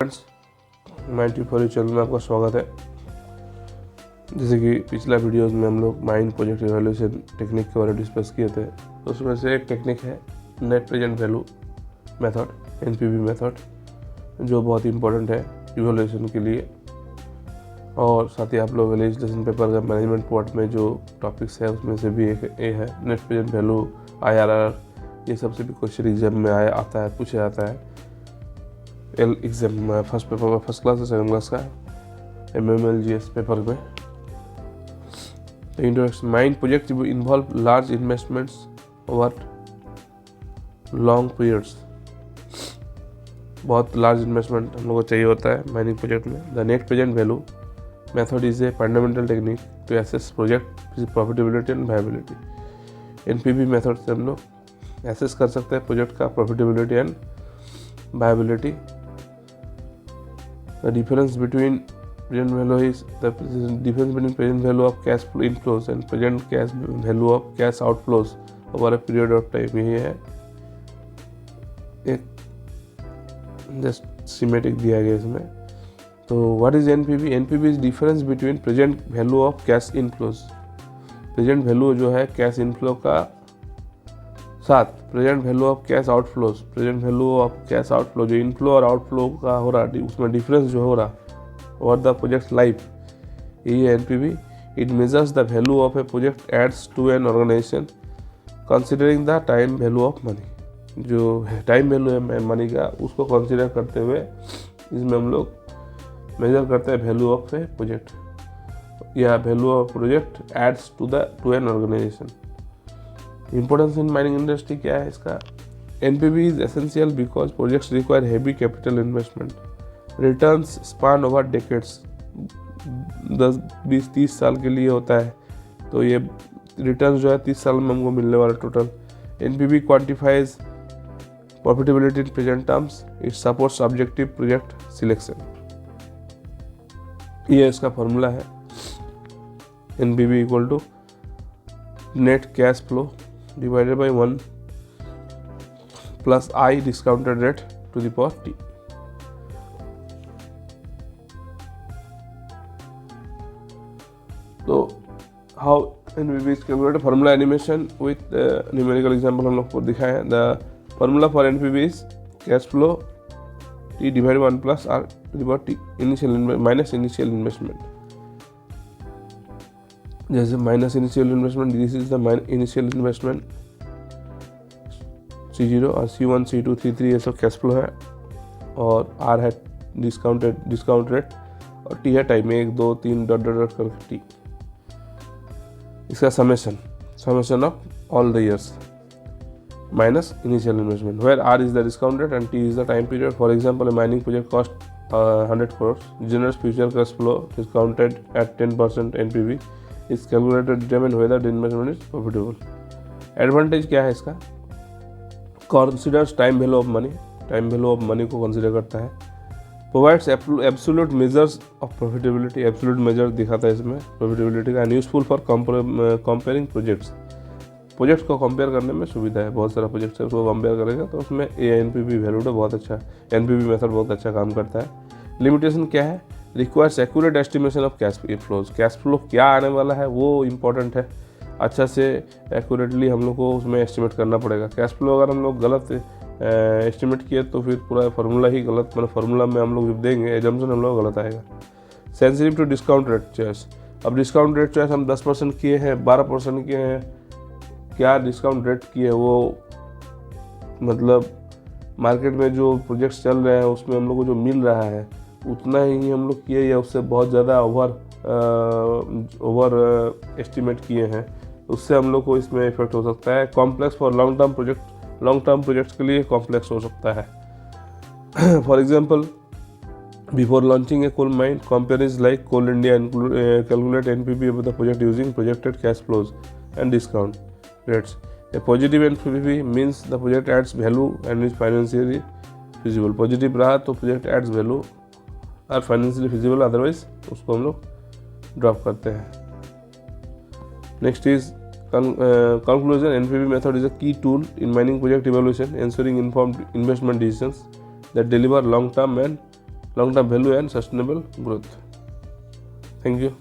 Friends, mind for you channel में आपका स्वागत है। जैसे कि पिछला वीडियोस में हम लोग माइंड प्रोजेक्ट इवैल्यूएशन टेक्निक के बारे में डिस्कस किए थे, तो उसमें से एक टेक्निक है net present value method, NPV method, जो बहुत इंपॉर्टेंट है इवैल्यूएशन के लिए। और साथ ही आप लोग लेजिस्लेशन पेपर का मैनेजमेंट पार्ट में जो टॉपिक्स है उसमें से भी एक ये है नेट प्रेजेंट वैल्यू, IRR। ये सबसे भी क्वेश्चन एग्जाम में आता है, पूछा जाता है एग्जाम फर्स्ट पेपर में, फर्स्ट क्लास से सेकंड क्लास का MML GS पेपर में। तो introduction, mind project involve large investments over long periods. बहुत लार्ज इन्वेस्टमेंट हम लोग को चाहिए होता है माइनिंग प्रोजेक्ट में। The net present value method is a fundamental technique to assess project profitability and viability. NPV method से हम लोग एसेस कर सकते हैं प्रोजेक्ट का profitability and viability. The difference between present value is the difference between present value of cash flow inflows and present cash value of cash outflows over a period of time। ये है एक just schematic दिया गया इसमें। तो what is NPV? NPV is difference between present value of cash inflows. Present value जो है cash inflow का साथ present value of cash outflows, present value of cash outflow जो इनफ्लो और आउटफ्लो का हो रहा है उसमें डिफरेंस जो हो रहा ओवर द प्रोजेक्ट लाइफ, यही है NPV। It measures the value of a project adds to an organization considering the time value of money. जो टाइम वैल्यू है मनी का उसको कंसिडर करते हुए इसमें हम लोग मेजर करते हैं वैल्यू ऑफ ए प्रोजेक्ट, या value of project adds to an organization. Importance in mining industry क्या है इसका? NPV is essential because projects require heavy capital investment, returns span over decades. 10-20-30 साल के लिए होता है, तो ये रिटर्न्स जो है 30 साल में हमको मिलने वाला total. NPV quantifies profitability in present terms, it supports objective project selection. ये इसका फॉर्मूला है NPV equal to net cash flow divided by 1 plus I discounted rate to the power T। तो how NPV is calculated? Formula animation with numerical example हम लोग को दिखाया है। The formula for NPV is cash flow T divided by 1 plus R to the power T minus initial investment। जैसे minus initial investment, this is the initial investment C0 और C1 C2 C3 ये सब cash flow है, और R है discount rate, और T है time, 1 2 3 dot करके T। इसका summation of all the years minus initial investment, where R is the discount rate and T is the time period. For example, a mining project cost 100 crores, generates future cash flow discounted at 10% NPV is calculated to determine whether the investment is profitable। Advantage क्या है इसका? considers time value of money, time value of money को consider करता है। Provides absolute measures of profitability, absolute major दिखाता है इसमें profitability का। Useful for comparing projects, project को कंपेयर करने में सुविधा है। बहुत सारा प्रोजेक्ट है उसको कंपेयर करेगा तो उसमें ये NPV वैल्यू तो बहुत अच्छा है, NPV मेथड बहुत अच्छा काम करता है। लिमिटेशन क्या है? Requires accurate estimation of cash flows, cash flow क्या आने वाला है वो इम्पोर्टेंट है, अच्छा से एक्यूरेटली हम लोग को उसमें एस्टिमेट करना पड़ेगा। कैश फ्लो अगर हम लोग गलत एस्टिमेट किए तो फिर पूरा फार्मूला ही गलत, मतलब फार्मूला में हम लोग जब देंगे एजम्पशन हम लोग गलत आएगा। Sensitive to discount rate choice, अब डिस्काउंट रेट चॉइस हम 10% किए हैं, 12% किए हैं, क्या डिस्काउंट रेट किए वो मतलब मार्केट में जो प्रोजेक्ट्स चल रहे हैं उसमें हम लोग को जो मिल रहा है उतना ही हम लोग किए या उससे बहुत ज़्यादा ओवर एस्टिमेट किए हैं, उससे हम लोग को इसमें इफेक्ट हो सकता है। Complex for long term projects के लिए कॉम्प्लेक्स हो सकता है। For example, before launching a coal mine, companies like coal India calculate NPV of the project using projected cash flows and discount rates. A positive NPV means the project adds value and is financially feasible. Positive रहा तो project adds value और financially feasible, otherwise उसको हम लोग drop करते हैं। Next is conclusion, NPV method is a key tool in mining project evaluation, ensuring informed investment decisions that deliver long-term and long term value and sustainable growth. Thank you.